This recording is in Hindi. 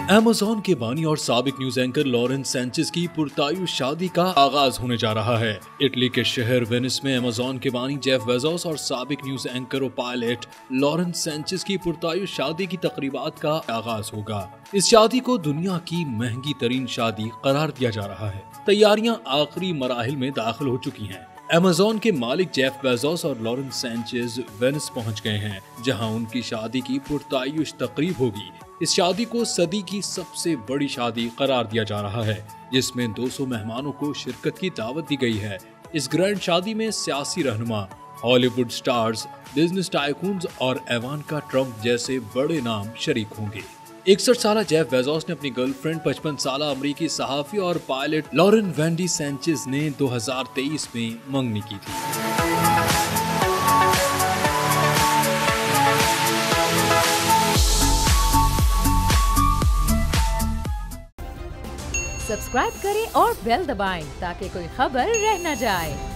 अमेज़न के बानी और साबिक न्यूज एंकर लॉरेंस सैंचेज की पुरतायुश शादी का आगाज होने जा रहा है। इटली के शहर वेनिस में अमेज़न के बानी जेफ बेज़ोस और साबिक न्यूज एंकर और पायलट लॉरेंस सैंचेज की पुरतायुश शादी की तकरीबात का आगाज होगा। इस शादी को दुनिया की महंगी तरीन शादी करार दिया जा रहा है। तैयारियां आखिरी मराहिल में दाखिल हो चुकी हैं। अमेज़न के मालिक जेफ बेज़ोस और लॉरेंस सैंचेज वेनिस पहुंच गए हैं, जहां उनकी शादी की पुरतायुश तकरीब होगी। इस शादी को सदी की सबसे बड़ी शादी करार दिया जा रहा है, जिसमें 200 मेहमानों को शिरकत की दावत दी गई है। इस ग्रैंड शादी में सियासी रहनुमा, हॉलीवुड स्टार्स, बिजनेस टाइकून्स और इवांका ट्रंप जैसे बड़े नाम शरीक होंगे। 61 साल जेफ बेज़ोस ने अपनी गर्लफ्रेंड 55 साल अमरीकी सहाफी और पायलट लॉरेन वेंडी सैंचेज ने 2023 में मंगनी की थी। सब्सक्राइब करें और बेल दबाएं ताकि कोई खबर रह न जाए।